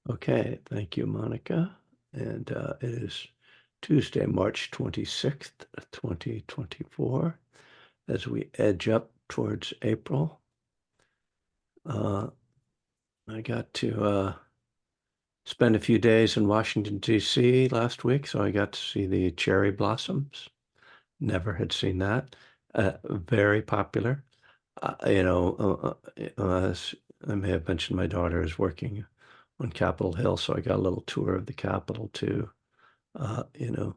Okay, thank you, Monica. And it is Tuesday, March 26th, 2024, as we edge up towards April. Uh, I got to spend a few days in Washington, D.C. last week, so I got to see the cherry blossoms. Never had seen that. Very popular. As I may have mentioned, my daughter is working on Capitol Hill, so I got a little tour of the Capitol too. Uh, you know,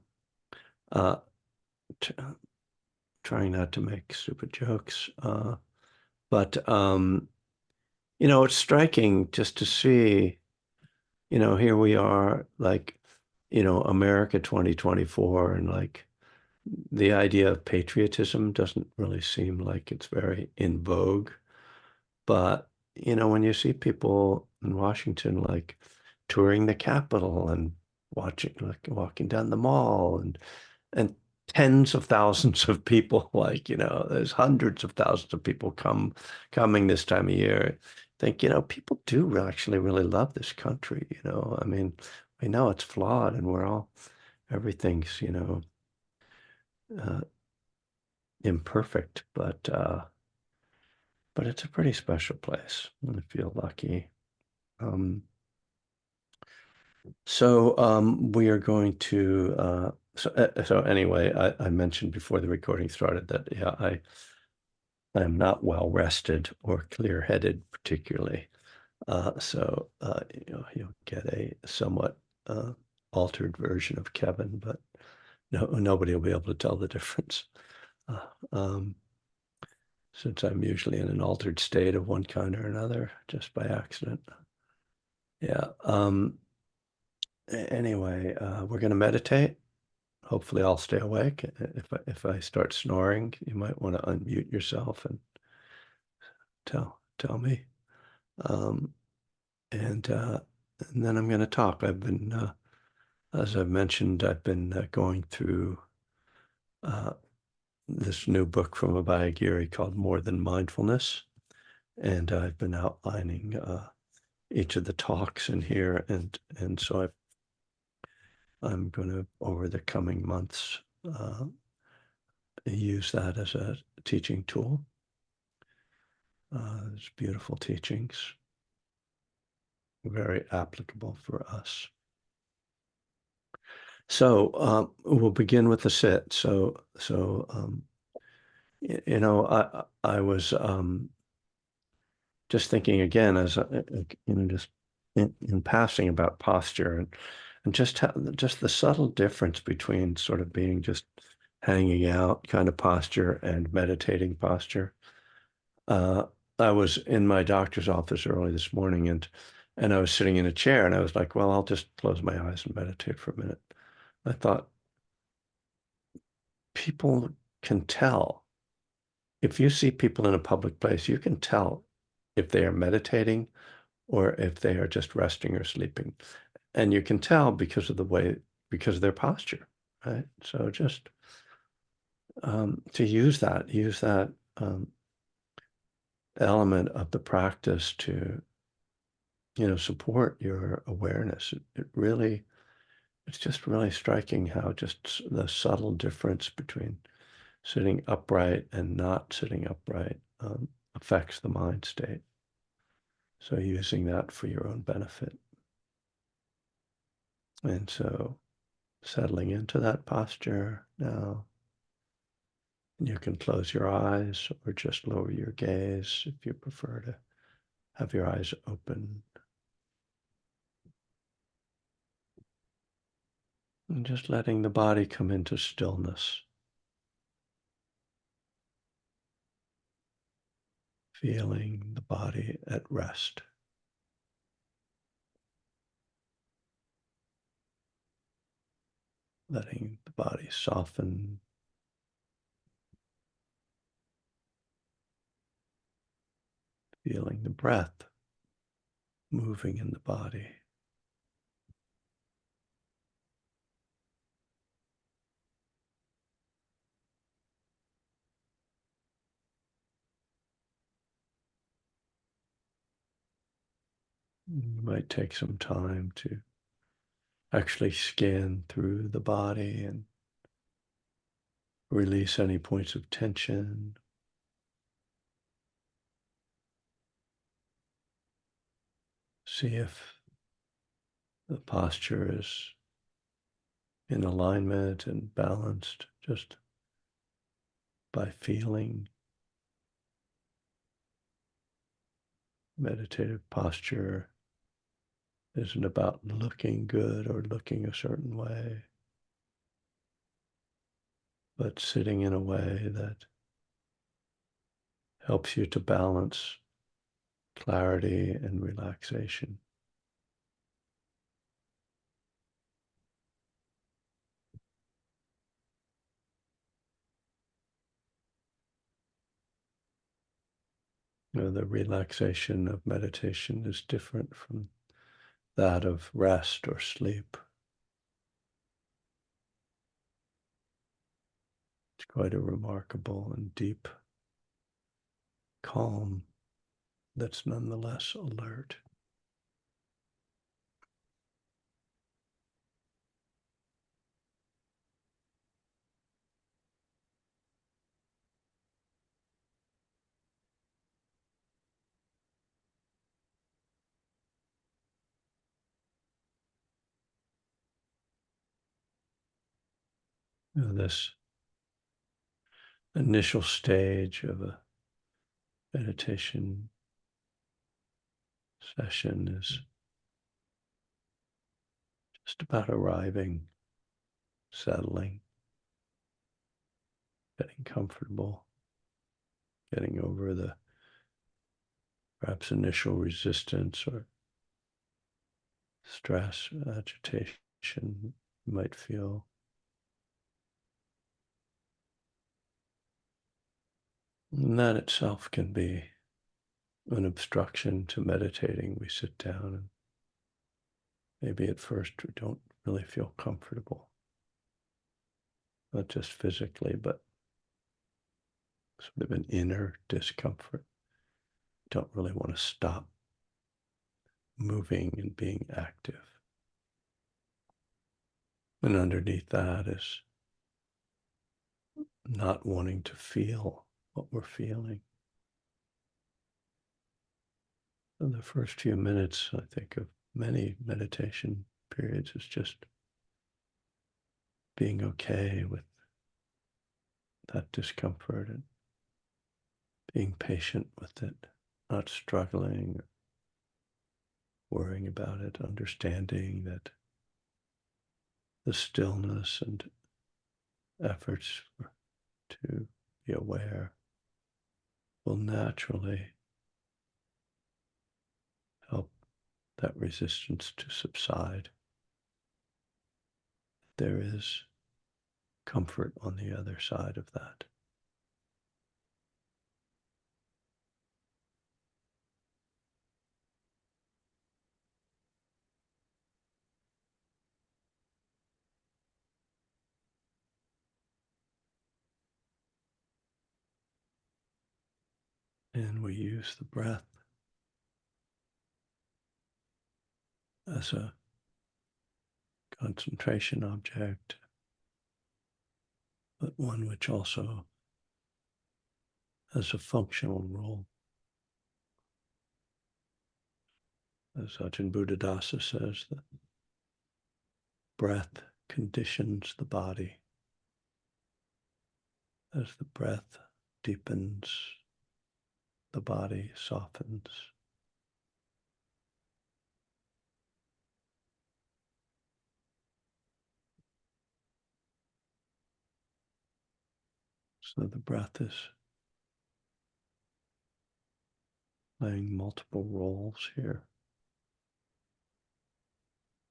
uh, t Trying not to make stupid jokes. But it's striking just to see, here we are, like, America 2024, and like the idea of patriotism doesn't really seem like it's very in vogue. But, when you see people in Washington, like touring the Capitol and walking down the mall and tens of thousands of people, like, there's hundreds of thousands of people coming this time of year. I think, people do actually really love this country. I mean, we know it's flawed and everything's, uh, imperfect, but it's a pretty special place. I feel lucky. Um, so we are going to so anyway, I mentioned before the recording started that yeah, I am not well rested or clear-headed particularly. So you'll get a somewhat uh, altered version of Kevin, but nobody will be able to tell the difference. Uh, um, since I'm usually in an altered state of one kind or another, just by accident. Yeah. Anyway, we're going to meditate. Hopefully, I'll stay awake. If I start snoring, you might want to unmute yourself and tell me. Um, and and then I'm going to talk. As I've mentioned, I've been going through uh, this new book from Abhayagiri called More Than Mindfulness, and I've been outlining each of the talks in here, and so I'm going to over the coming months use that as a teaching tool. It's beautiful teachings, very applicable for us. So we'll begin with the sit. So I was just thinking again as just in passing about posture and just the subtle difference between sort of being just hanging out kind of posture and meditating posture. Uh, I was in my doctor's office early this morning and I was sitting in a chair and I was like, well, I'll just close my eyes and meditate for a minute. I thought people can tell. If you see people in a public place, you can tell if they are meditating or if they are just resting or sleeping. And you can tell because of their posture, right? So just to use that element of the practice to, support your awareness. It's just really striking how just the subtle difference between sitting upright and not sitting upright affects the mind state. So using that for your own benefit. And so settling into that posture now. You can close your eyes or just lower your gaze if you prefer to have your eyes open. And just letting the body come into stillness. Feeling the body at rest. Letting the body soften. Feeling the breath moving in the body. You might take some time to actually scan through the body and release any points of tension. See if the posture is in alignment and balanced just by feeling. Meditative posture isn't about looking good or looking a certain way, but sitting in a way that helps you to balance clarity and relaxation. The relaxation of meditation is different from that of rest or sleep. It's quite a remarkable and deep calm that's nonetheless alert. This initial stage of a meditation session is just about arriving, settling, getting comfortable, getting over the perhaps initial resistance or stress, agitation you might feel. And that itself can be an obstruction to meditating. We sit down and maybe at first we don't really feel comfortable, not just physically, but sort of an inner discomfort. Don't really want to stop moving and being active. And underneath that is not wanting to feel what we're feeling. In the first few minutes, I think, of many meditation periods is just being okay with that discomfort and being patient with it, not struggling, worrying about it, understanding that the stillness and efforts to be aware will naturally help that resistance to subside. There is comfort on the other side of that. And we use the breath as a concentration object, but one which also has a functional role. As Ajahn Buddhadasa says, that breath conditions the body. As the breath deepens, the body softens. So the breath is playing multiple roles here.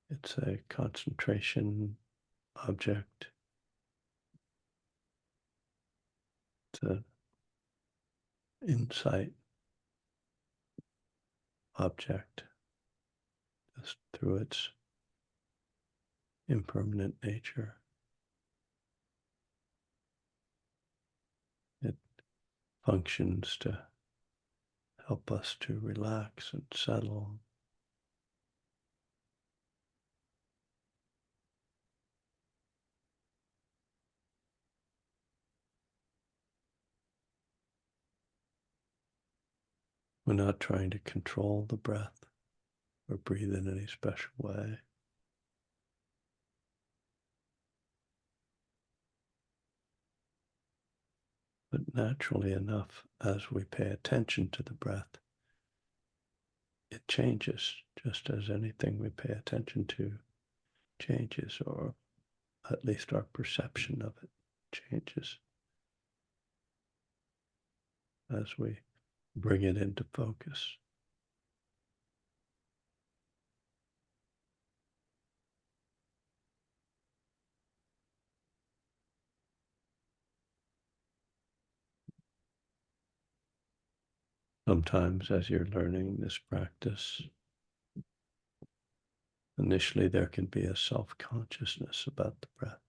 It's a concentration object. It's an insight object, just through its impermanent nature. It functions to help us to relax and settle, We're not trying to control the breath or breathe in any special way. But naturally enough, as we pay attention to the breath, it changes, just as anything we pay attention to changes, or at least our perception of it changes as we bring it into focus. Sometimes as you're learning this practice, initially there can be a self-consciousness about the breath.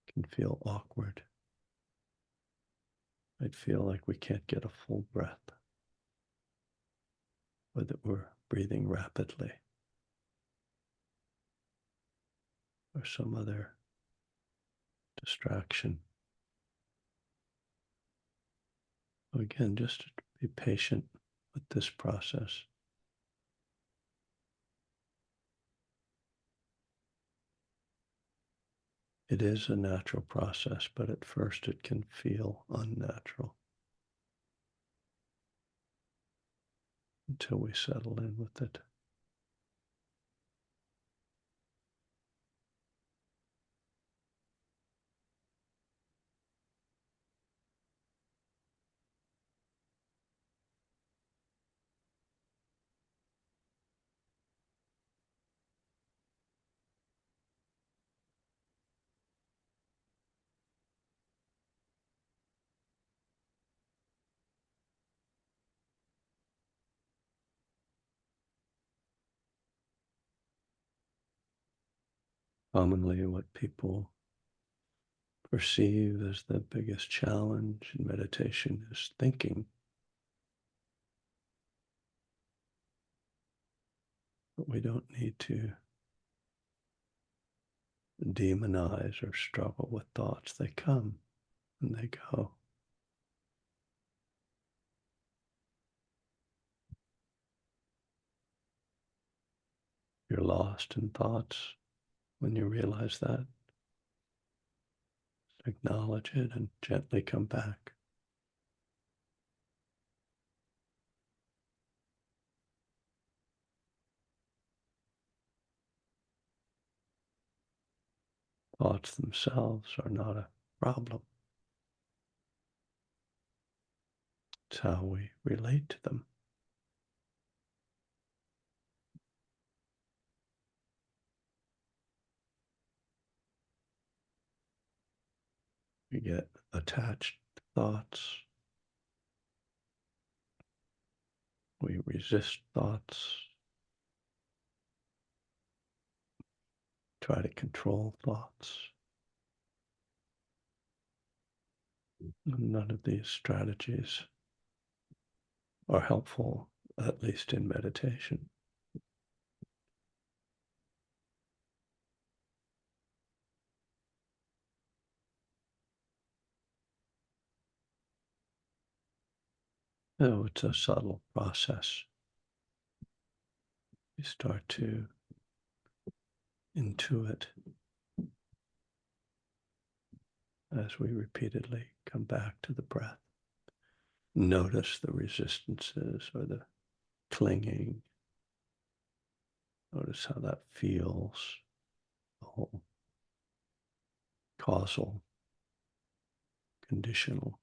It can feel awkward. Might feel like we can't get a full breath, or that we're breathing rapidly, or some other distraction. So again, just be patient with this process. It is a natural process, but at first it can feel unnatural until we settle in with it. Commonly, what people perceive as the biggest challenge in meditation is thinking. But we don't need to demonize or struggle with thoughts. They come and they go. You're lost in thoughts when you realize that. Acknowledge it and gently come back. Thoughts themselves are not a problem. It's how we relate to them. We get attached to thoughts. We resist thoughts. Try to control thoughts. None of these strategies are helpful, at least in meditation. No, it's a subtle process. You start to intuit as we repeatedly come back to the breath. Notice the resistances or the clinging. Notice how that feels, the whole causal, conditional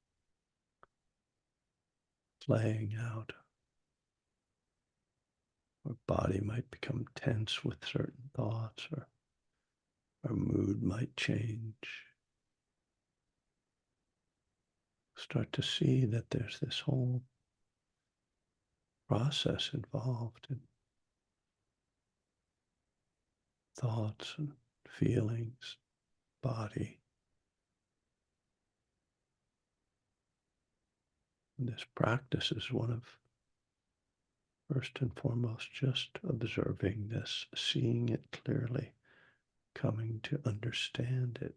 playing out. Our body might become tense with certain thoughts, or our mood might change. Start to see that there's this whole process involved in thoughts and feelings, body. And this practice is one of, first and foremost, just observing this, seeing it clearly, coming to understand it.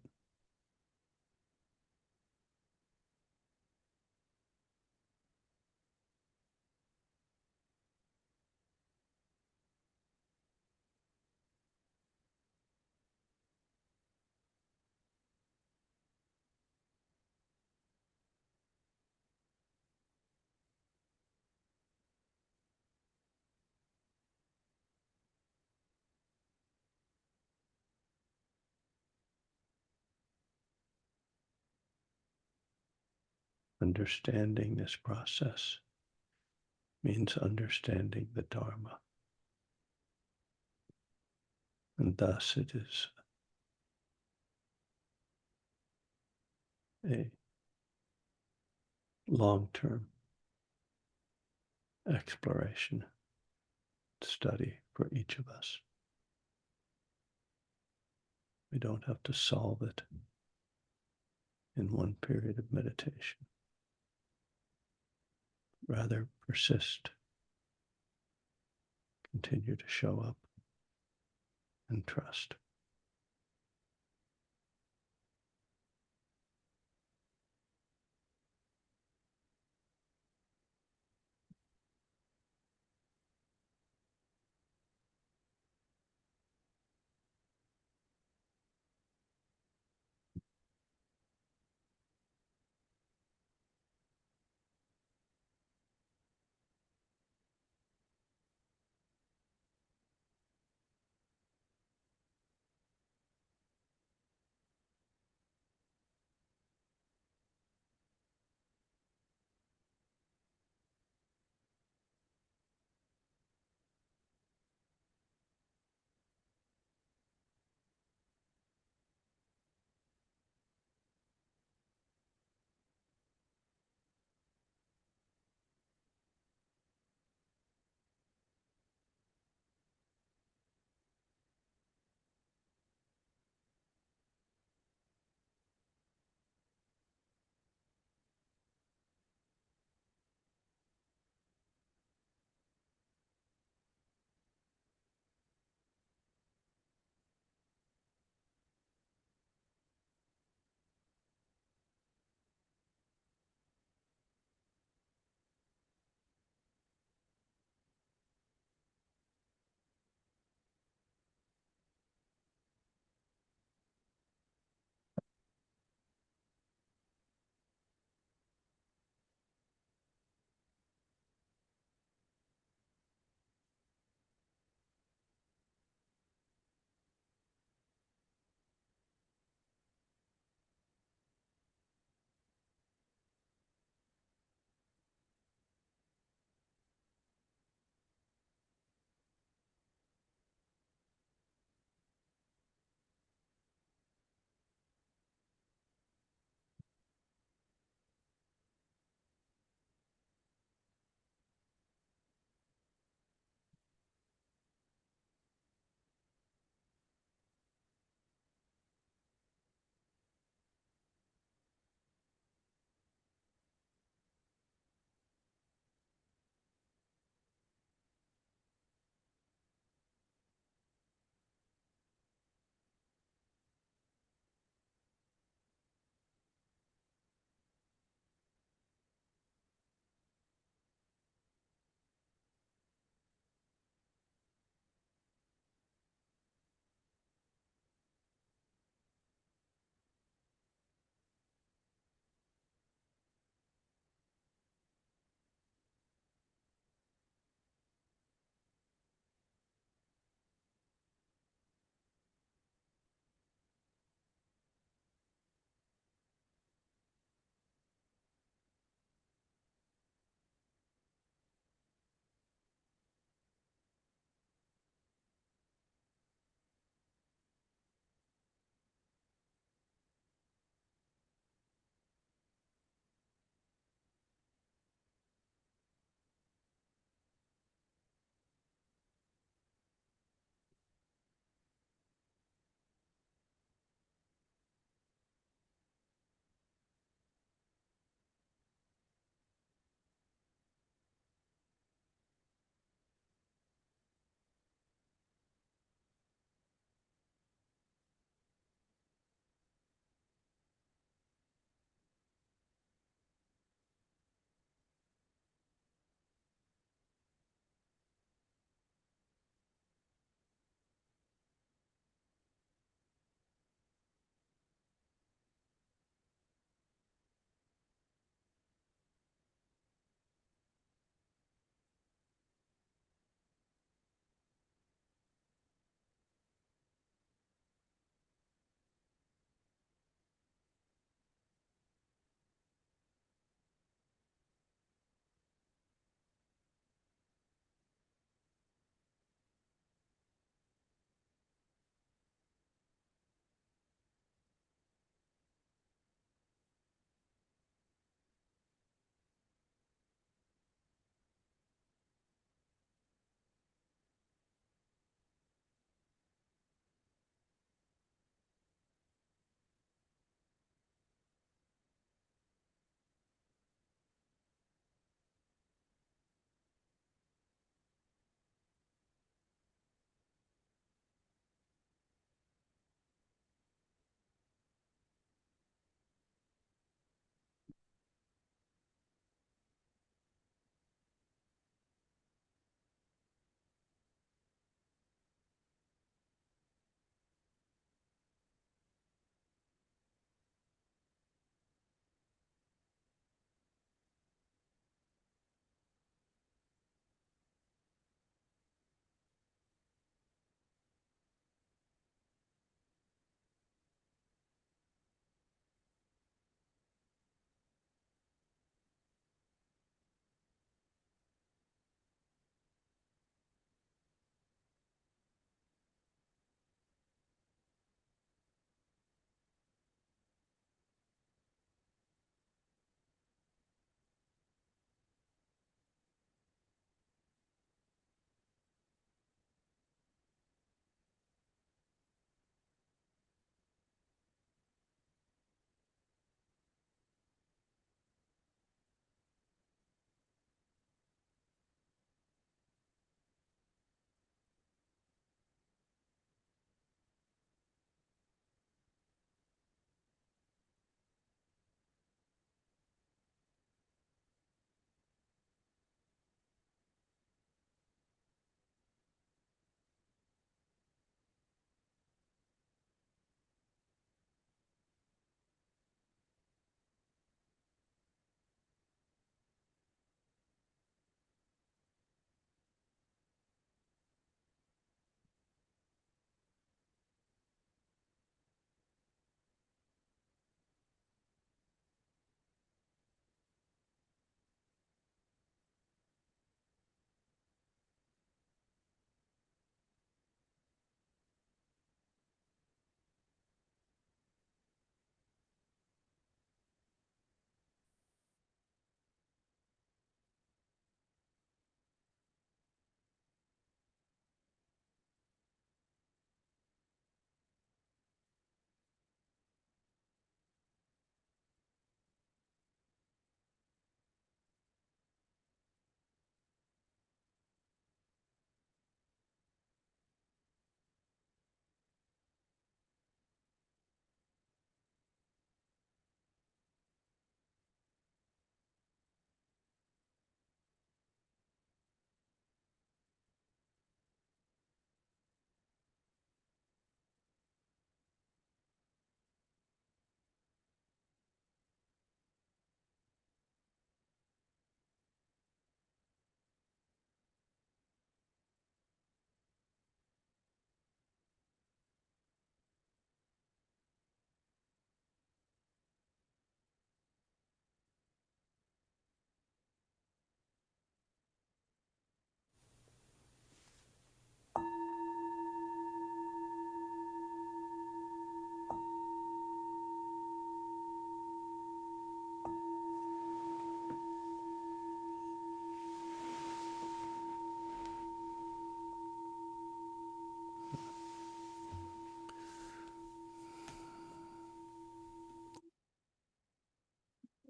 understanding this process means understanding the Dharma. And thus it is a long-term exploration, study for each of us. We don't have to solve it in one period of meditation. Rather, persist, continue to show up, and trust.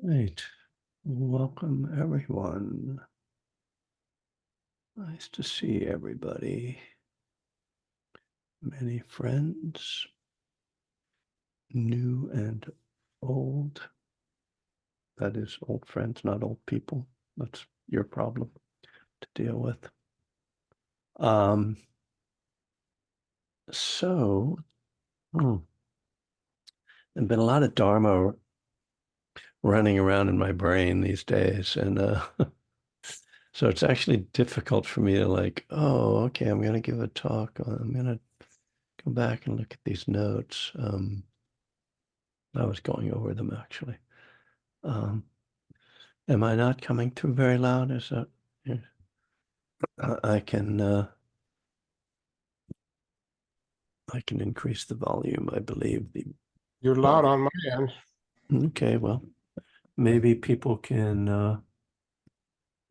Right. Welcome, everyone. Nice to see everybody. Many friends, new and old. That is old friends, not old people. That's your problem to deal with. Um, so, there's been a lot of Dharma running around in my brain these days, and so it's actually difficult for me to like, oh, okay, I'm gonna give a talk. I'm gonna go back and look at these notes. I was going over them actually. Um, am I not coming through very loud? Is that I can I can increase the volume, I believe. The You're loud volume. on my end. Okay, well, maybe people can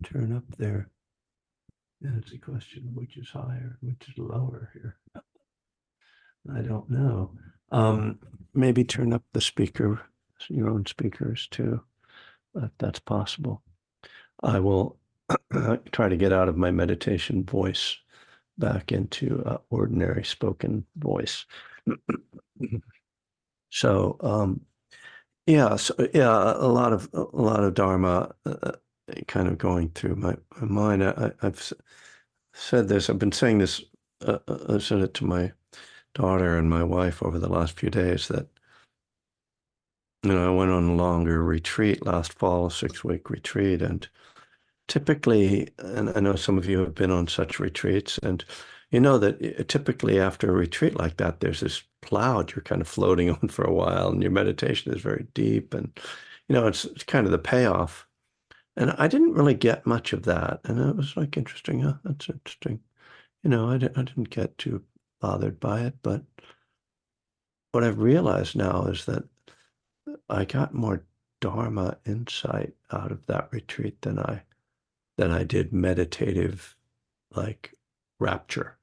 turn up their. Yeah, it's a question of which is higher, which is lower here. I don't know. Um, maybe turn up the speaker, your own speakers too, if that's possible. I will try to get out of my meditation voice back into ordinary spoken voice. So, yeah, a lot of Dharma kind of going through my mind. I've said this. I've been saying this. I said it to my daughter and my wife over the last few days that I went on a longer retreat last fall, a 6-week retreat, and typically, and I know some of you have been on such retreats, and you know that typically after a retreat like that, there's this cloud you're kind of floating on for a while, and your meditation is very deep, and it's kind of the payoff. And I didn't really get much of that, and it was like interesting. Huh? That's interesting. I didn't get too bothered by it, but what I've realized now is that I got more Dharma insight out of that retreat than I did meditative like rapture.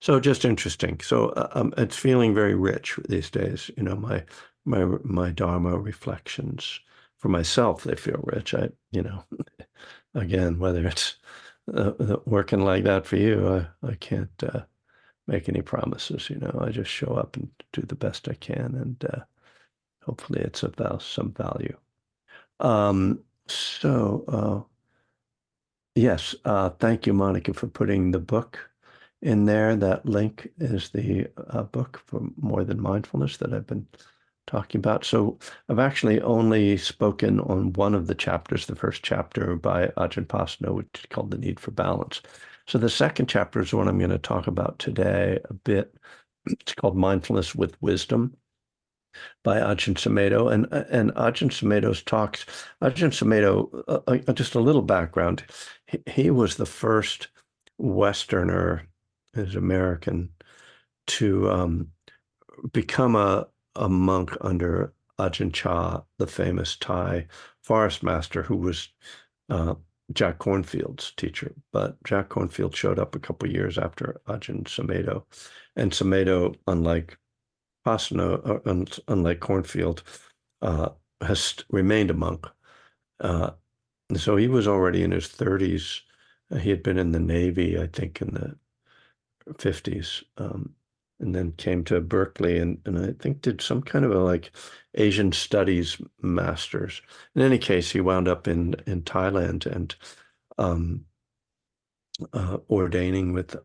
So just interesting. So it's feeling very rich these days. My Dharma reflections for myself, they feel rich. Again, whether it's working like that for you, I can't make any promises. I just show up and do the best I can, and hopefully it's about some value. So yes, thank you, Monica, for putting the book in there. That link is the book for More Than Mindfulness that I've been talking about. So I've actually only spoken on one of the chapters, the first chapter by Ajahn, which is called The Need for Balance. So the second chapter is what I'm going to talk about today a bit. It's called Mindfulness with Wisdom by Ajahn Sumedho, and Ajahn Sumedho's talks. Ajahn Sumedho, just a little background. He was the first Westerner, as American, to become a monk under Ajahn Chah, the famous Thai forest master, who was uh, Jack Kornfield's teacher. But Jack Kornfield showed up a couple of years after Ajahn Sumedho, and Sumedho, unlike unlike Cornfield, uh, has remained a monk. Uh, so he was already in his 30s. He had been in the Navy, I think, in the 50s, and then came to Berkeley and I think did some kind of a like Asian studies master's. In any case, he wound up in Thailand and um, ordaining with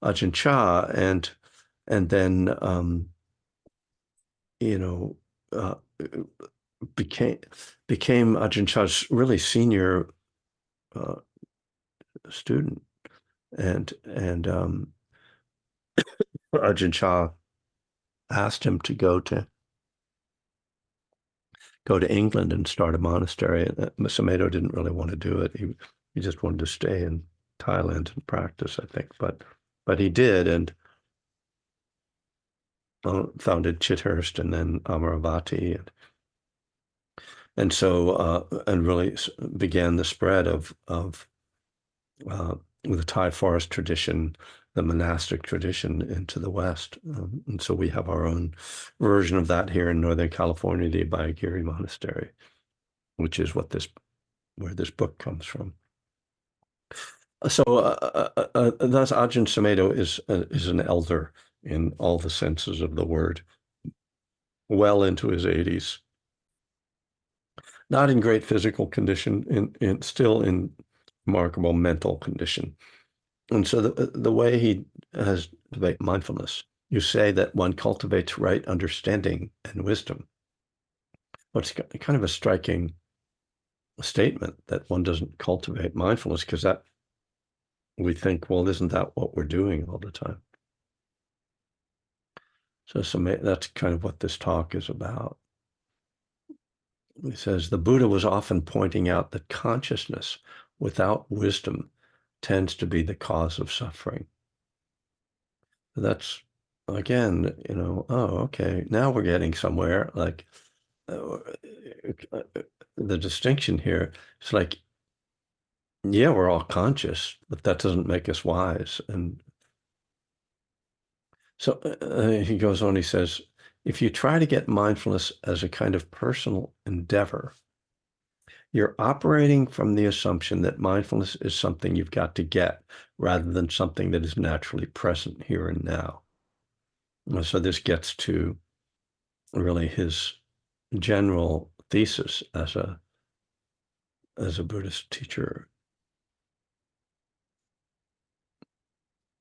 Ajahn Chah and then you know, uh, became became Ajahn Chah's really senior uh, student, and Ajahn Chah asked him to go to England and start a monastery. Sumedho didn't really want to do it. He just wanted to stay in Thailand and practice, I think. But he did, and founded Chithurst and then Amaravati, and so and really began the spread of uh, the Thai forest tradition, the monastic tradition into the West. And so we have our own version of that here in Northern California, the Abhayagiri Monastery. which is what this where this book comes from. So thus Ajahn Sumedho is an elder in all the senses of the word, well into his 80s, not in great physical condition, still in remarkable mental condition. And so the way he has developed mindfulness, you say that one cultivates right understanding and wisdom. Well, it's kind of a striking statement that one doesn't cultivate mindfulness because that we think, well, isn't that what we're doing all the time? So that's kind of what this talk is about. He says the Buddha was often pointing out that consciousness without wisdom tends to be the cause of suffering. That's again, oh, okay, now we're getting somewhere. Like uh, the distinction here is like, yeah, we're all conscious, but that doesn't make us wise. And so he goes on, he says, if you try to get mindfulness as a kind of personal endeavor, you're operating from the assumption that mindfulness is something you've got to get rather than something that is naturally present here and now. So this gets to really his general thesis as a Buddhist teacher.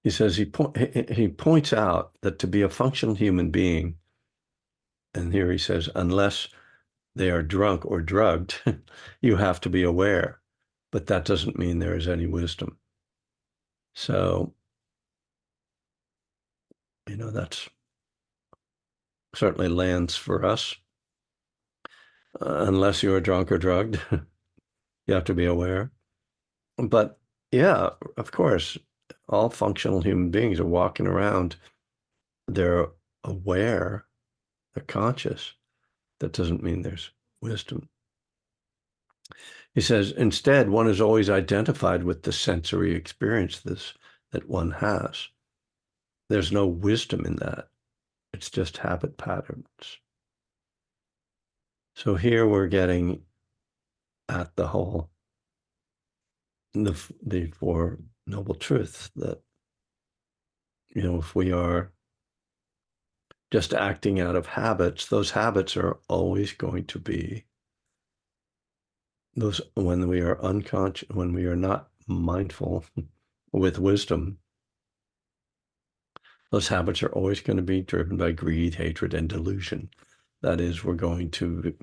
He says he points out that to be a functional human being, and here he says, unless they are drunk or drugged, you have to be aware, but that doesn't mean there is any wisdom. So, that's certainly lands for us. Unless you're drunk or drugged, you have to be aware. But yeah, of course, all functional human beings are walking around. They're aware, they're conscious. That doesn't mean there's wisdom. He says, instead, one is always identified with the sensory experiences that one has. There's no wisdom in that. It's just habit patterns. So here we're getting at the Four Noble Truths that, if we are just acting out of habits, those habits are always going to be those when we are unconscious, when we are not mindful with wisdom, those habits are always going to be driven by greed, hatred, and delusion. That is, we're going to,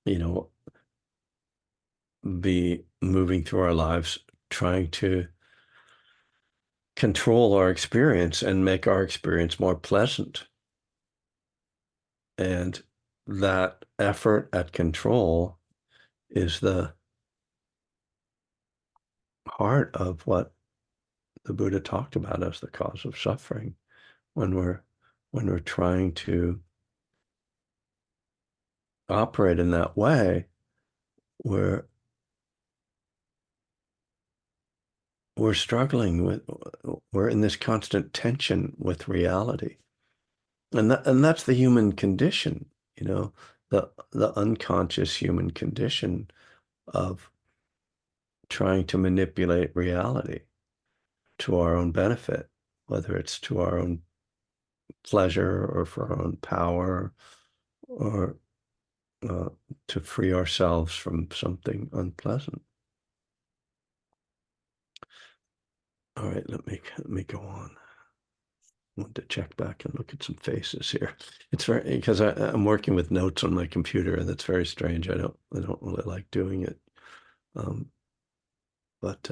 you know, be moving through our lives trying to control our experience and make our experience more pleasant. And that effort at control is the heart of what the Buddha talked about as the cause of suffering when we're trying to operate in that way, we're we're struggling with we're in this constant tension with reality. And that's the human condition, the unconscious human condition of trying to manipulate reality to our own benefit, whether it's to our own pleasure or for our own power or uh, to free ourselves from something unpleasant. All right, let me go on. I want to check back and look at some faces here. It's very because I'm working with notes on my computer, and that's very strange. I don't really like doing it. Um, but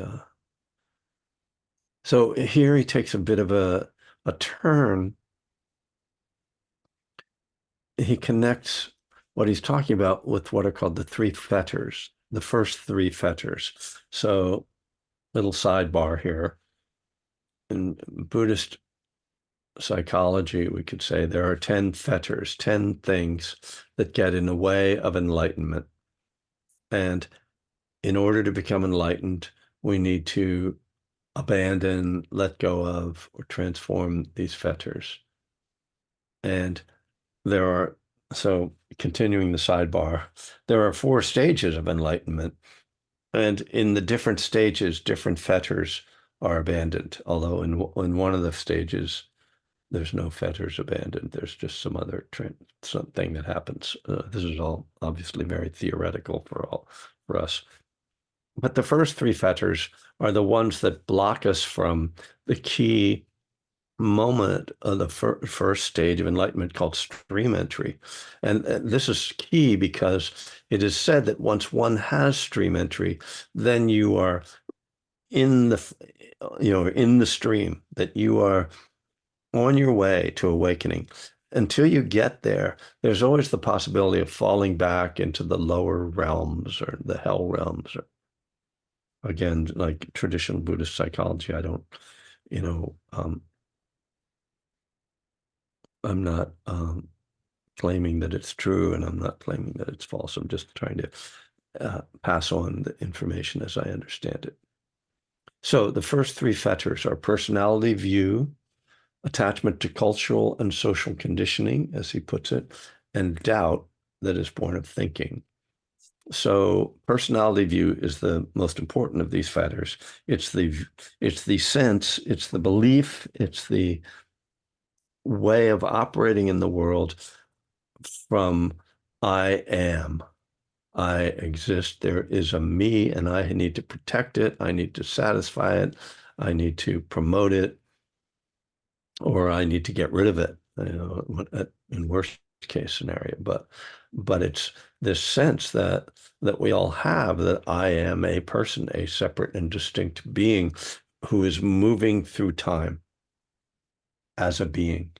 so here he takes a bit of a turn. He connects what he's talking about with what are called the three fetters, the first three fetters. So little sidebar here. In Buddhist psychology, we could say there are 10 fetters, 10 things that get in the way of enlightenment. And in order to become enlightened, we need to abandon, let go of, or transform these fetters. And there are So continuing the sidebar, there are four stages of enlightenment, and in the different stages, different fetters are abandoned. Although in one of the stages, there's no fetters abandoned. There's just some other something that happens. This is all obviously very theoretical for us. But the first three fetters are the ones that block us from the key moment of the first stage of enlightenment called stream entry. And this is key because it is said that once one has stream entry, then you are in in the stream, that you are on your way to awakening. Until you get there, there's always the possibility of falling back into the lower realms or the hell realms. Or, again, like traditional Buddhist psychology, I don't, you know, I'm not claiming that it's true, and I'm not claiming that it's false. I'm just trying to pass on the information as I understand it. So the first three fetters are personality view, attachment to cultural and social conditioning, as he puts it, and doubt that is born of thinking. So personality view is the most important of these fetters. It's the sense, it's the belief, it's the way of operating in the world from I am. I exist. There is a me, and I need to protect it. I need to satisfy it. I need to promote it, or I need to get rid of it, in worst case scenario. But it's this sense that we all have, that I am a person, a separate and distinct being who is moving through time as a being.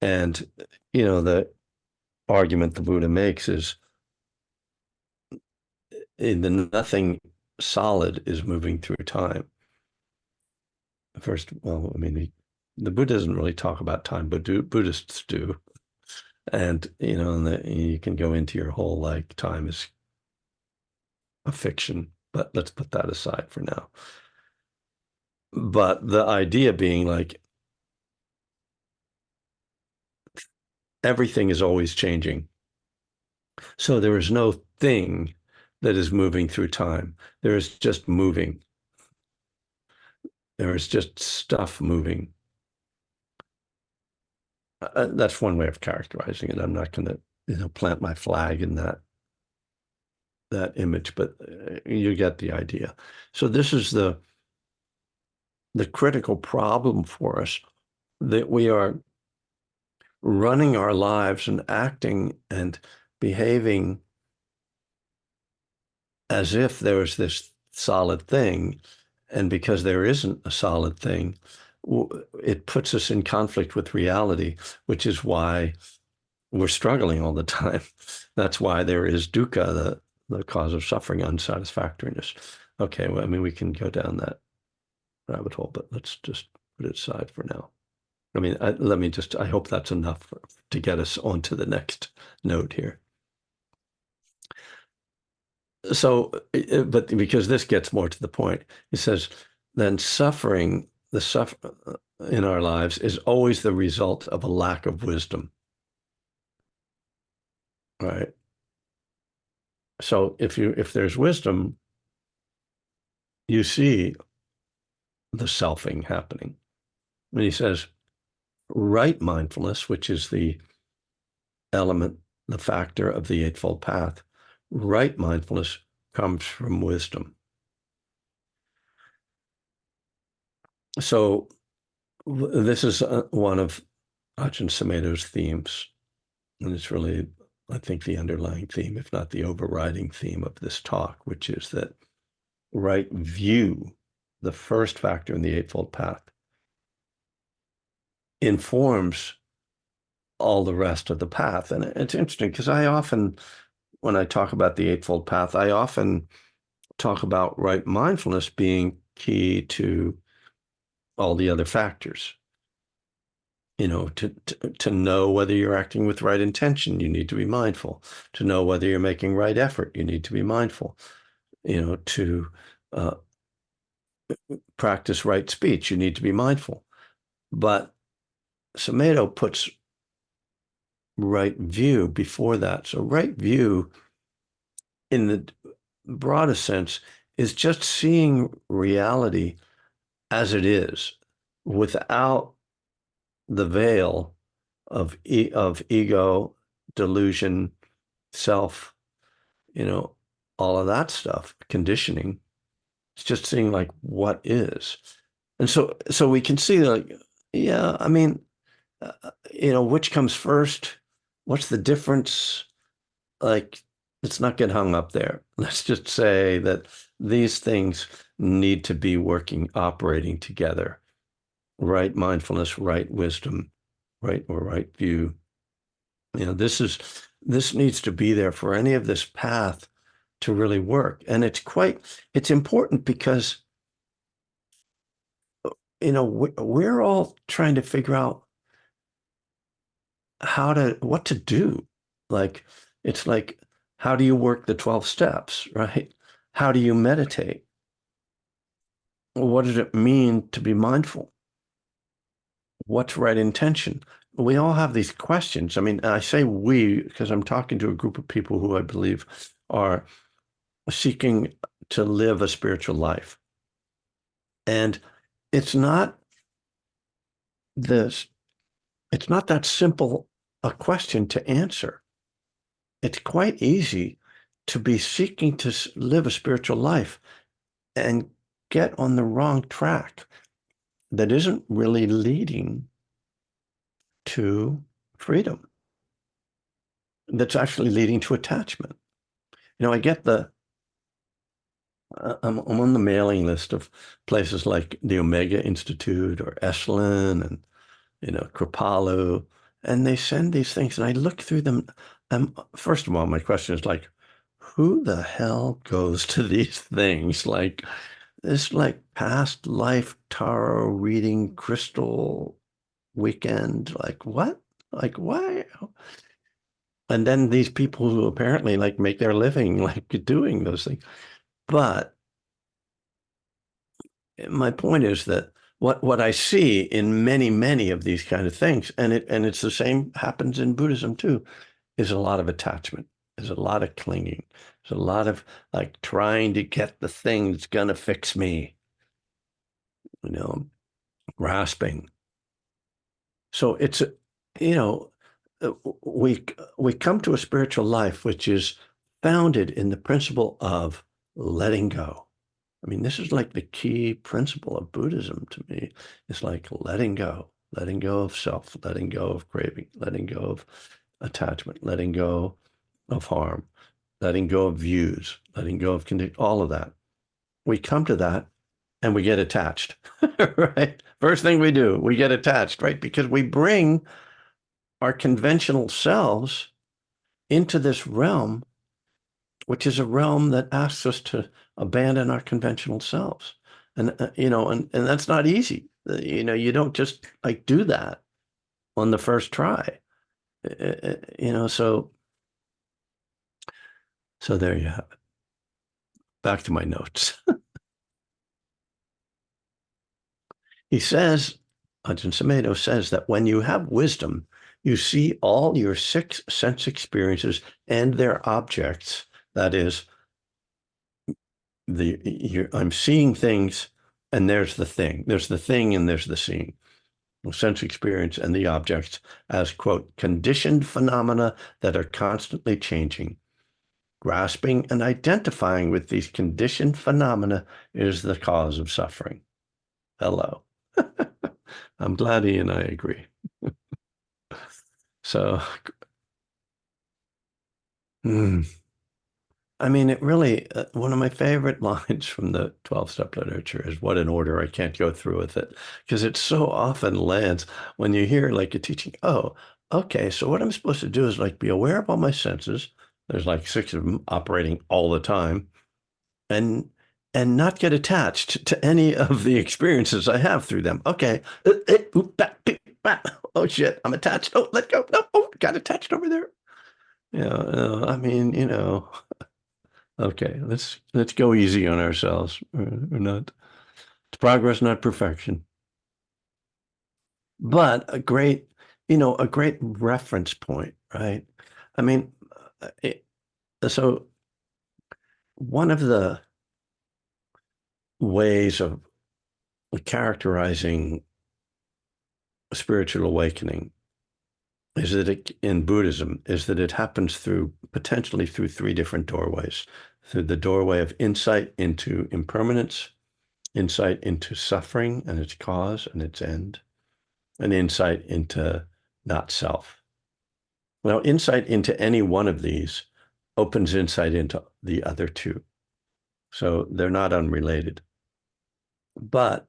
And the argument the Buddha makes is the nothing solid is moving through time. First, well, I mean, the Buddha doesn't really talk about time, but Buddhists do. And, you can go into your whole like time is a fiction, but let's put that aside for now. But the idea being like everything is always changing. So there is no thing that is moving through time. There is just moving. There is just stuff moving. That's one way of characterizing it. I'm not going to, plant my flag in that image, but you get the idea. So this is the critical problem for us, that we are running our lives and acting and behaving as if there's this solid thing. And because there isn't a solid thing, it puts us in conflict with reality, which is why we're struggling all the time. That's why there is dukkha, the cause of suffering, unsatisfactoriness. Okay, well, I mean, we can go down that rabbit hole, but let's just put it aside for now. I mean, I hope that's enough to get us on to the next note here. So, but because this gets more to the point, he says, then the suffer in our lives is always the result of a lack of wisdom, right? So if there's wisdom, you see the selfing happening. And he says, right mindfulness, which is the element, the factor of the Eightfold Path, right mindfulness comes from wisdom. So this is one of Ajahn Sumedho's themes, and it's really, I think, the underlying theme, if not the overriding theme of this talk, which is that right view, the first factor in the Eightfold Path, informs all the rest of the path. And it's interesting because when I talk about the Eightfold Path, I often talk about right mindfulness being key to all the other factors. To know whether you're acting with right intention, you need to be mindful. To know whether you're making right effort, you need to be mindful. To practice right speech, you need to be mindful. But Sumedho puts right view before that. So right view in the broadest sense is just seeing reality as it is without the veil of ego, delusion, self, you know, all of that stuff, conditioning. It's just seeing like what is. And so we can see like, yeah, I mean, which comes first? What's the difference? Like, let's not get hung up there. Let's just say that these things need to be working, operating together. Right mindfulness, right wisdom, right or right view. This needs to be there for any of this path to really work. And it's important because, we're all trying to figure out what to do. Like, it's like, how do you work the 12 steps, right? How do you meditate? What does it mean to be mindful? What's right intention? We all have these questions. I mean, I say we because I'm talking to a group of people who I believe are seeking to live a spiritual life. And it's not this, it's not that simple a question to answer. It's quite easy to be seeking to live a spiritual life and get on the wrong track that isn't really leading to freedom, that's actually leading to attachment. I get I'm on the mailing list of places like the Omega Institute or Esalen and, Kripalu, and they send these things and I look through them. First of all, my question is like, who the hell goes to these things? Like this, like past life tarot reading crystal weekend. Like what? Like why? And then these people who apparently like make their living like doing those things. But my point is that what I see in many, many of these kind of things, and it's the same happens in Buddhism too, is a lot of attachment. There's a lot of clinging. There's a lot of like trying to get the thing that's gonna fix me, you know, grasping. So it's you know, uh, we come to a spiritual life which is founded in the principle of letting go. I mean, this is like the key principle of Buddhism to me. It's like letting go of self, letting go of craving, letting go of attachment, letting go of harm, letting go of views, letting go of condition, all of that. We come to that and we get attached, right? First thing we do, we get attached, right? Because we bring our conventional selves into this realm, which is a realm that asks us to abandon our conventional selves. And that's not easy. You don't just like do that on the first try. So there you have it. Back to my notes. He says, Ajahn Sumedho says that when you have wisdom, you see all your six sense experiences and their objects. That is, I'm seeing things, and there's the thing. There's the thing, and there's the seeing. Sense experience and the objects as, quote, conditioned phenomena that are constantly changing. Grasping and identifying with these conditioned phenomena is the cause of suffering. Hello. I'm glad he and I agree. So, mm, I mean, it really, one of my favorite lines from the 12-step literature is what an order, I can't go through with it. Because it so often lands when you hear like a teaching, oh, okay, so what I'm supposed to do is like be aware of all my senses. There's like six of them operating all the time and and not get attached to any of the experiences I have through them. Okay. Oh shit, I'm attached. Oh, let go. No, oh, got attached over there. I mean, okay, let's go easy on ourselves. We're not, it's progress, not perfection. But a great reference point right? I mean, it, so one of the ways of characterizing spiritual awakening is that in Buddhism is that it happens through potentially through three different doorways. Through the doorway of insight into impermanence, insight into suffering and its cause and its end, and insight into not self. Now, insight into any one of these opens insight into the other two. So they're not unrelated. But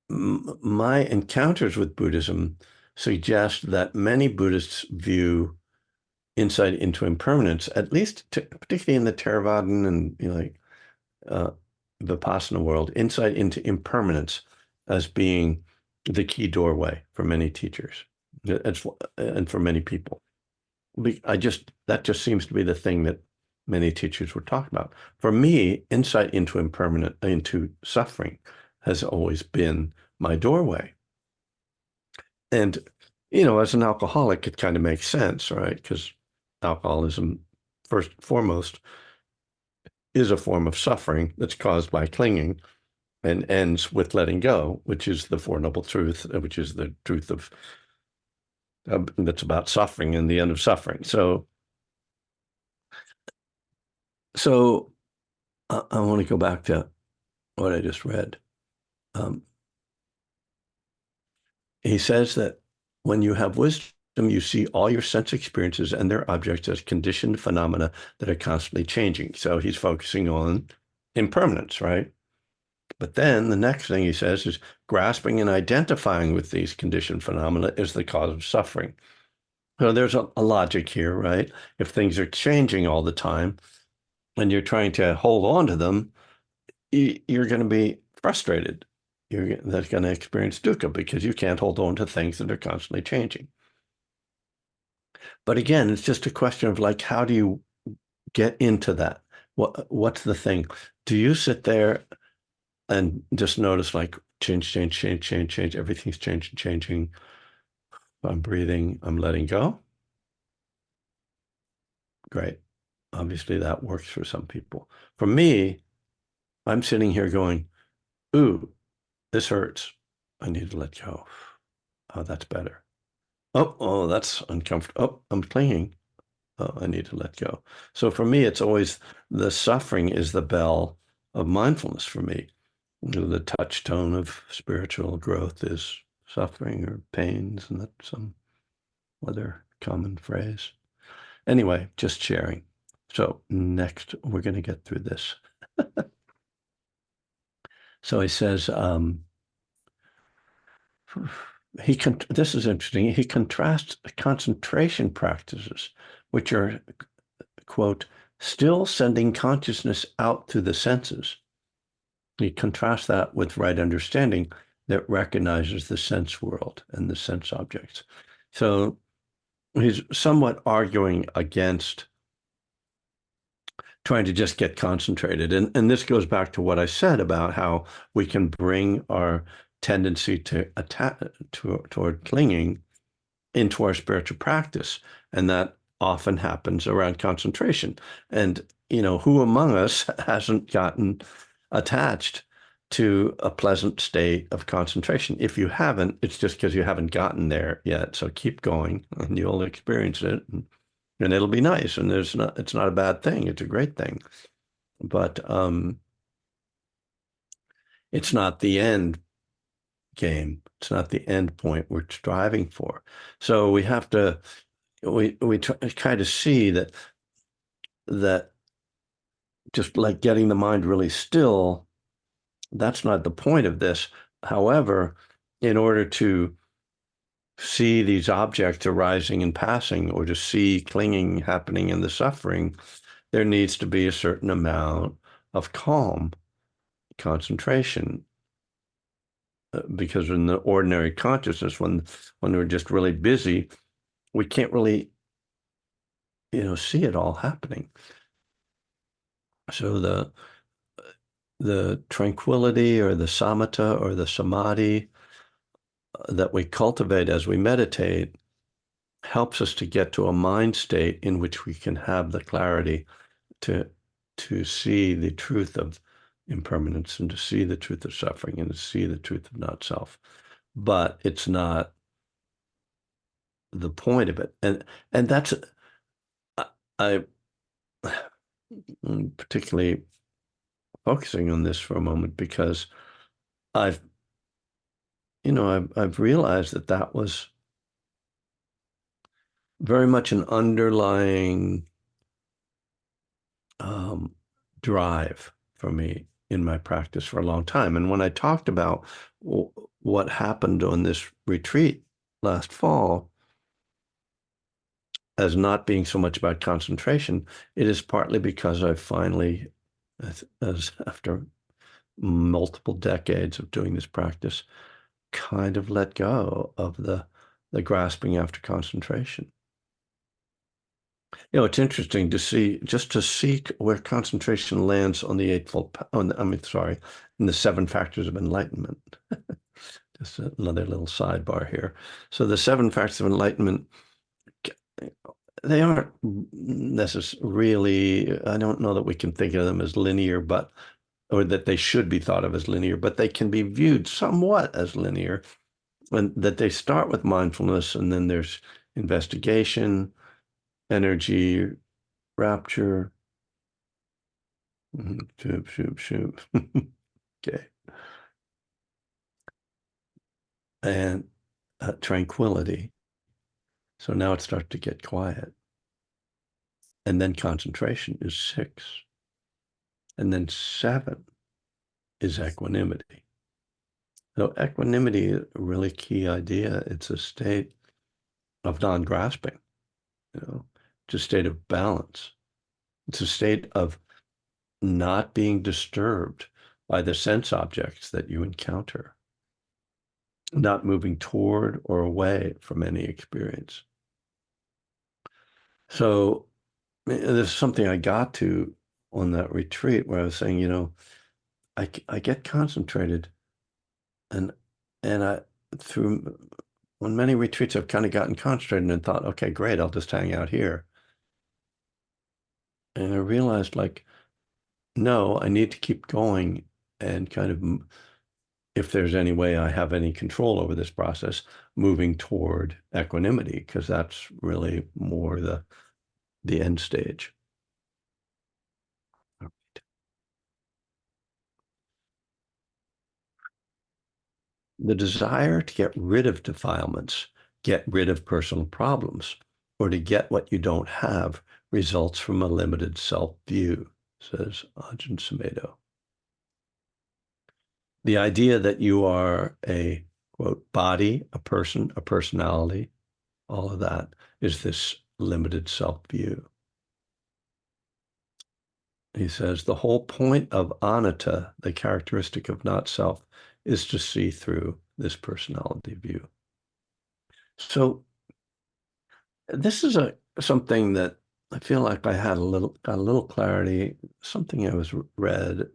my encounters with Buddhism suggest that many Buddhists view insight into impermanence, at least particularly in the Theravadan and like uh, Vipassana world, insight into impermanence as being the key doorway for many teachers and for many people. That just seems to be the thing that many teachers were talking about. For me, insight into into suffering has always been my doorway. And, as an alcoholic, it kind of makes sense, right? Because alcoholism, first and foremost, is a form of suffering that's caused by clinging and ends with letting go, which is the Four Noble Truth, which is the truth of that's about suffering and the end of suffering. So I want to go back to what I just read. Um, he says that when you have wisdom, you see all your sense experiences and their objects as conditioned phenomena that are constantly changing. So he's focusing on impermanence, right? But then the next thing he says is grasping and identifying with these conditioned phenomena is the cause of suffering. So there's a logic here, right? If things are changing all the time and you're trying to hold on to them, you're going to be frustrated. That's going to experience dukkha because you can't hold on to things that are constantly changing. But again, it's just a question of like, how do you get into that? What's the thing? Do you sit there and just notice like change, change, change, change, change, everything's changing, changing. I'm breathing, I'm letting go. Great. Obviously that works for some people. For me, I'm sitting here going, ooh, this hurts. I need to let go. Oh, that's better. Oh, that's uncomfortable. Oh, I'm clinging. Oh, I need to let go. So for me, it's always the suffering is the bell of mindfulness for me. The touchstone of spiritual growth is suffering or pains, and that's some other common phrase. Anyway, just sharing. So next, we're going to get through this. So he says, this is interesting. He contrasts concentration practices, which are, quote, still sending consciousness out through the senses. He contrasts that with right understanding that recognizes the sense world and the sense objects. So he's somewhat arguing against trying to just get concentrated. And this goes back to what I said about how we can bring our tendency to attack toward clinging into our spiritual practice. And that often happens around concentration. And, who among us hasn't gotten attached to a pleasant state of concentration? If you haven't, it's just because you haven't gotten there yet. So keep going and you'll experience it. And it'll be nice. And it's not a bad thing. It's a great thing. But it's not the end game. It's not the end point we're striving for. So we have to we try, kind of see that just like getting the mind really still, that's not the point of this. However, in order to see these objects arising and passing, or to see clinging happening in the suffering, there needs to be a certain amount of calm, concentration, because in the ordinary consciousness, when we're just really busy, we can't really, see it all happening. So the tranquility or the samatha or the samadhi that we cultivate as we meditate helps us to get to a mind state in which we can have the clarity to to see the truth of impermanence and to see the truth of suffering and to see the truth of not self. But it's not the point of it. And that's I I'm particularly focusing on this for a moment because I've I've realized that that was very much an underlying um, drive for me in my practice for a long time. And when I talked about what happened on this retreat last fall as not being so much about concentration, it is partly because I finally, as after multiple decades of doing this practice, kind of let go of the grasping after concentration. It's interesting to see, just to see where concentration lands on the Eightfold, I mean, sorry, in the seven factors of enlightenment. Just another little sidebar here. So the seven factors of enlightenment, they aren't necessarily, I don't know that we can think of them as linear, or that they should be thought of as linear, but they can be viewed somewhat as linear, and that they start with mindfulness, and then there's investigation, energy, rapture. Shoop, shoop, shoop. Okay. And tranquility. So now it starts to get quiet. And then concentration is 6. And then 7 is equanimity. So equanimity is a really key idea. It's a state of non-grasping, it's a state of balance. It's a state of not being disturbed by the sense objects that you encounter, not moving toward or away from any experience. So there's something I got to on that retreat where I was saying, I get concentrated and I through on many retreats I've kind of gotten concentrated and thought, okay, great, I'll just hang out here. And I realized like, no, I need to keep going and kind of, if there's any way I have any control over this process, moving toward equanimity, because that's really more the end stage. The desire to get rid of defilements, get rid of personal problems, or to get what you don't have results from a limited self-view, says Ajahn Sumedho. The idea that you are a, quote, body, a person, a personality, all of that is this limited self-view. He says the whole point of anatta, the characteristic of not self, is to see through this personality view. So this is something that I feel like I had got a little clarity, something I was read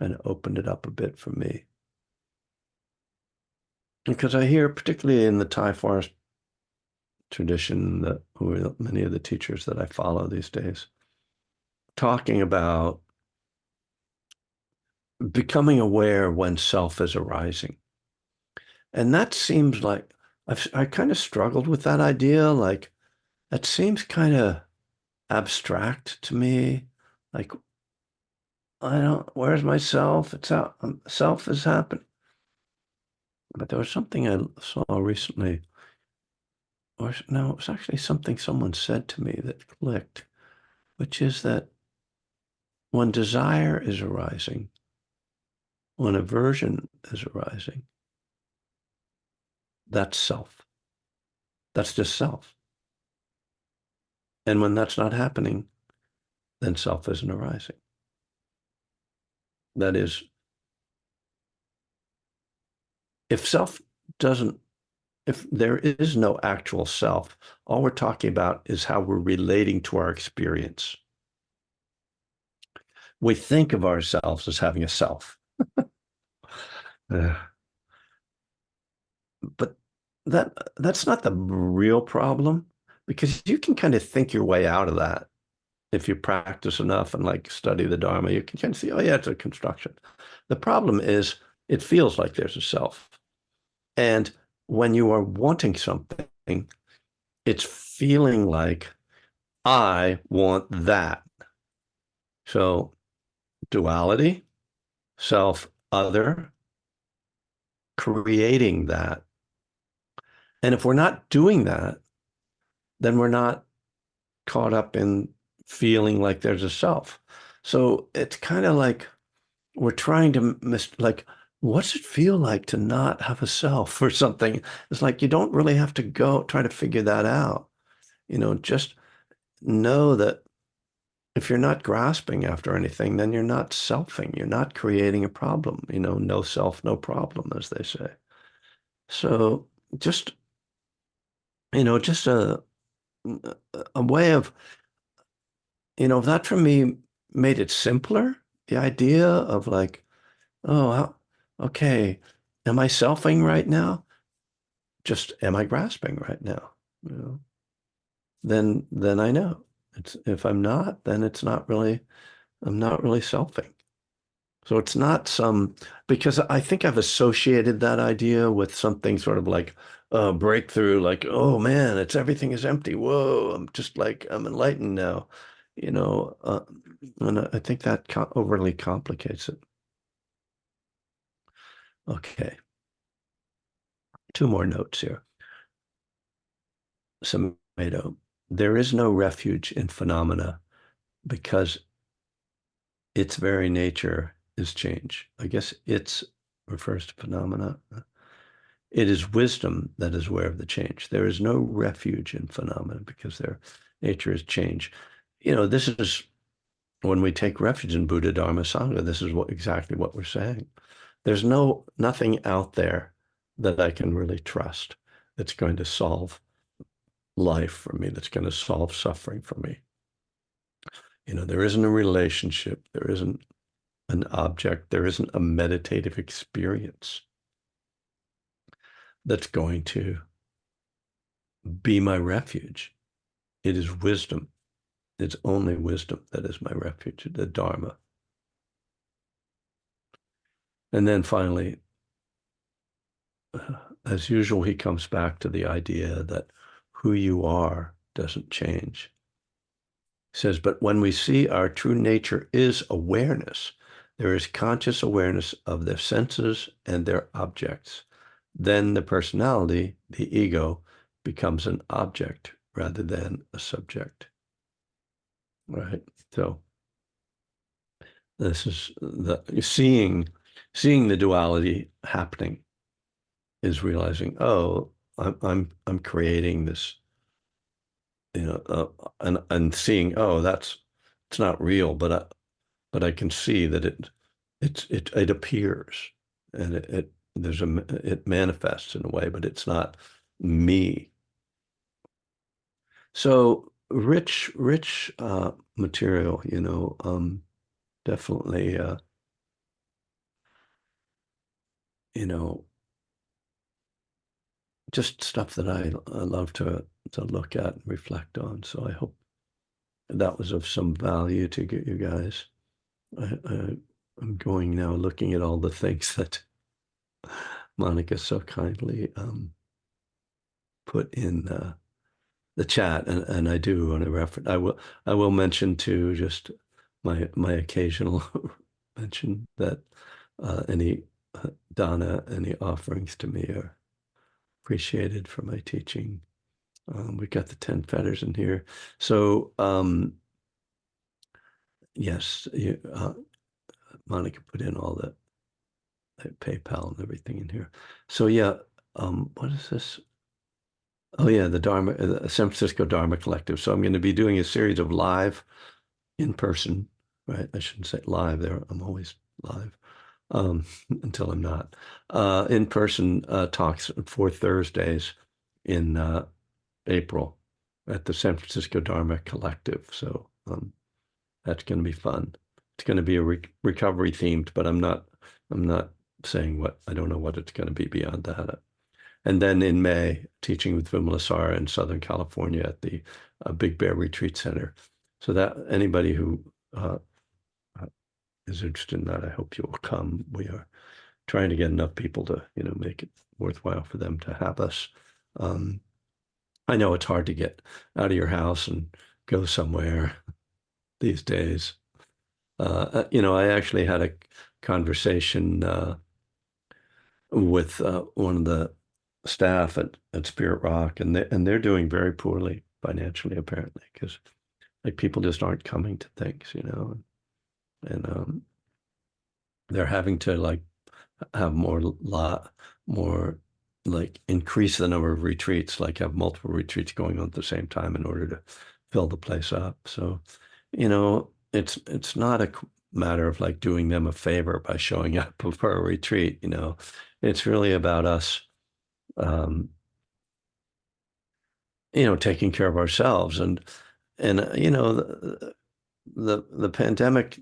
and opened it up a bit for me. Because I hear, particularly in the Thai forest tradition, who are many of the teachers that I follow these days, talking about becoming aware when self is arising. And that seems like I kind of struggled with that idea. Like that seems kind of abstract to me. Like where's myself? It's out. Self is happening. But there was something I saw recently, or no, it was actually something someone said to me that clicked, which is that when desire is arising, when aversion is arising, that's self. That's just self. And when that's not happening, then self isn't arising. That is, if self doesn't, if there is no actual self, all we're talking about is how we're relating to our experience. We think of ourselves as having a self. Uh, but that's not the real problem. because you can kind of think your way out of that if you practice enough and like study the Dharma. You can kind of see, oh yeah, it's a construction. The problem is it feels like there's a self. And when you are wanting something, it's feeling like I want that. So duality, self, other, creating that. And if we're not doing that, then we're not caught up in feeling like there's a self. So it's kind of like we're trying to like, what's it feel like to not have a self or something? It's like you don't really have to go try to figure that out. Just know that if you're not grasping after anything, then you're not selfing. You're not creating a problem. No self, no problem, as they say. So just, just a way of, that for me made it simpler. The idea of like, oh, okay, am I selfing right now? Just am I grasping right now? You know, then I know. It's if I'm not, then I'm not really selfing. So it's not because I think I've associated that idea with something sort of like a breakthrough, like, oh man, everything is empty. Whoa, I'm enlightened now, you know, uh, and I think that overly complicates it. Okay, two more notes here. Sumedho, there is no refuge in phenomena because its very nature is change. I guess it's refers to phenomena. It is wisdom that is aware of the change. There is no refuge in phenomena because their nature is change. This is when we take refuge in Buddha, Dharma, Sangha, this is exactly what we're saying. There's nothing out there that I can really trust that's going to solve life for me, that's going to solve suffering for me. There isn't a relationship, there isn't an object, there isn't a meditative experience that's going to be my refuge. It is wisdom. It's only wisdom that is my refuge, the Dharma. And then finally, as usual, he comes back to the idea that who you are doesn't change. He says, but when we see our true nature is awareness, there is conscious awareness of their senses and their objects. Then the personality, the ego, becomes an object rather than a subject. Right? So this is the seeing the duality happening is realizing, oh, I'm creating this, and seeing, oh, it's not real, but I can see that it appears and it manifests in a way, but it's not me. So rich material, definitely, you know, just stuff that I love to look at and reflect on. So I hope that was of some value to get you guys. I'm going now looking at all the things that Monica so kindly put in the chat, and I do want to reference. I will mention too, just my occasional mention that any dana, any offerings to me are appreciated for my teaching. We got the 10 fetters in here. So yes, Monica put in all the PayPal and everything in here. So yeah, what is this? Oh yeah, the Dharma, San Francisco Dharma Collective. So I'm going to be doing a series of live in person, right? I shouldn't say live there. I'm always live until I'm not. In person talks for Thursdays in April at the San Francisco Dharma Collective. So that's going to be fun. It's going to be a recovery themed, but I'm not saying what, I don't know what it's going to be beyond that. And then in May, teaching with Vimalasara in Southern California at the Big Bear Retreat Center. So that anybody who is interested in that, I hope you will come. We are trying to get enough people to, make it worthwhile for them to have us. I know it's hard to get out of your house and go somewhere these days. I actually had a conversation with one of the staff at Spirit Rock, and they're doing very poorly financially, apparently, because like people just aren't coming to things, and they're having to like have more like increase the number of retreats, like have multiple retreats going on at the same time in order to fill the place up. So, it's not a matter of like doing them a favor by showing up for a retreat. It's really about us, um, taking care of ourselves and the pandemic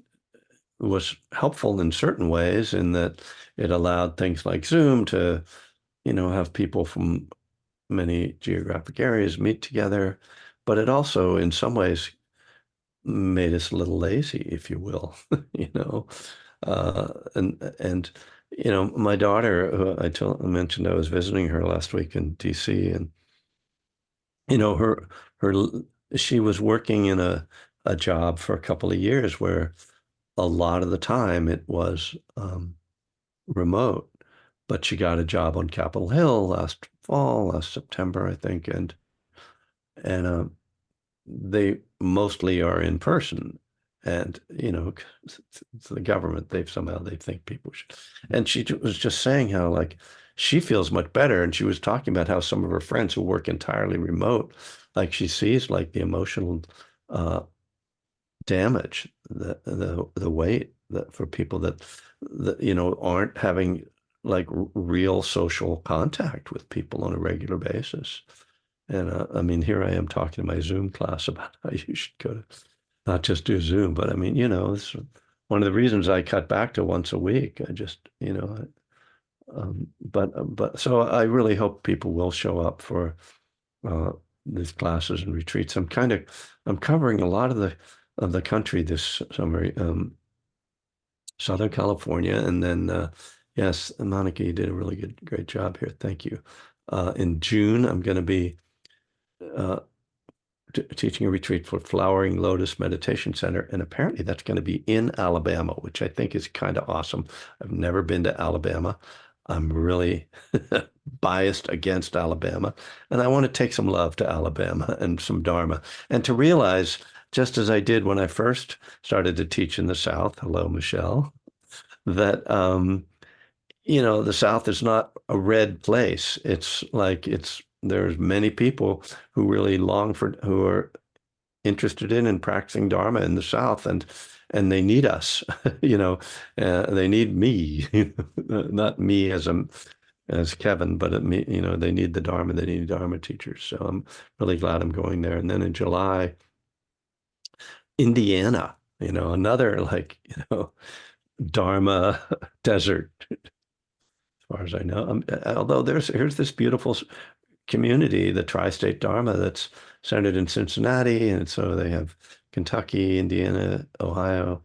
was helpful in certain ways in that it allowed things like Zoom to, have people from many geographic areas meet together. But it also, in some ways, made us a little lazy, if you will, you know. And my daughter, who I mentioned I was visiting her last week in DC, and you know, her she was working in a job for a couple of years where a lot of the time it was remote, but she got a job on Capitol Hill last September, I think, and they mostly are in person. And, it's the government, they think people should. And she was just saying how, like, she feels much better. And she was talking about how some of her friends who work entirely remote, like, she sees, like, the emotional uh, damage, the weight that for people that aren't having like real social contact with people on a regular basis. And I mean, here I am talking to my Zoom class about how you should go to not just do Zoom, but I mean, it's one of the reasons I cut back to once a week. I just, but so I really hope people will show up for uh, these classes and retreats. I'm covering a lot of the country this summer, Southern California, and then yes, Monica, you did a really great job here. Thank you. In June, I'm going to be uh, teaching a retreat for Flowering Lotus Meditation Center, and apparently that's going to be in Alabama, which I think is kind of awesome. I've never been to Alabama. I'm really biased against Alabama, and I want to take some love to Alabama and some Dharma, and to realize, just as I did when I first started to teach in the South, hello, Michelle, that the South is not a red place. It's like there's many people who really who are interested in and practicing Dharma in the South, and they need us. They need me, not me as Kevin, but me. They need the Dharma. They need Dharma teachers. So I'm really glad I'm going there. And then in July, Indiana. Another like Dharma desert, as far as I know. Although here's this beautiful community, the Tri-State Dharma, that's centered in Cincinnati, and so they have Kentucky, Indiana, Ohio.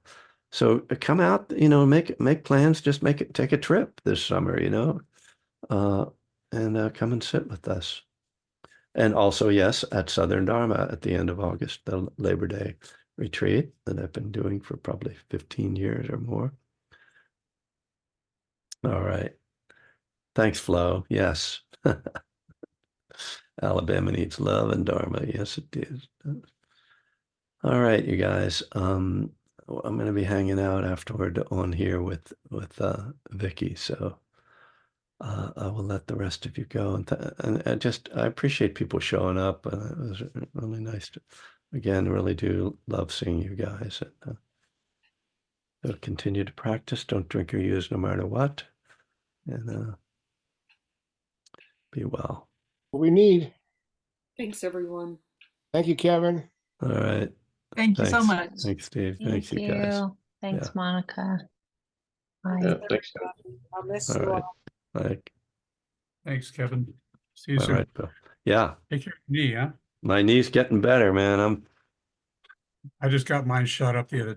So come out, make plans, just take a trip this summer, uh, and come and sit with us. And also, yes, at Southern Dharma at the end of August, the Labor Day retreat that I've been doing for probably 15 years or more. All right. Thanks, Flo. Yes. Alabama needs love and Dharma. Yes, it is. All right, you guys. I'm going to be hanging out afterward on here with Vicky, so I will let the rest of you go. And I appreciate people showing up. It was really nice to, again, really do love seeing you guys. And continue to practice. Don't drink or use no matter what. And be well. What we need. Thanks, everyone. Thank you, Kevin. All right. Thank you so Thanks. much. Thanks, Steve. Thank Thanks, you guys. Thanks, Yeah. Monica. Bye. Yeah, thanks. I'll miss All you right. all. Bye. Thanks, Kevin. See you All soon. right, Bill. Yeah, Take care of your knee, huh? my knee's getting better, man. I just got mine shot up the other day.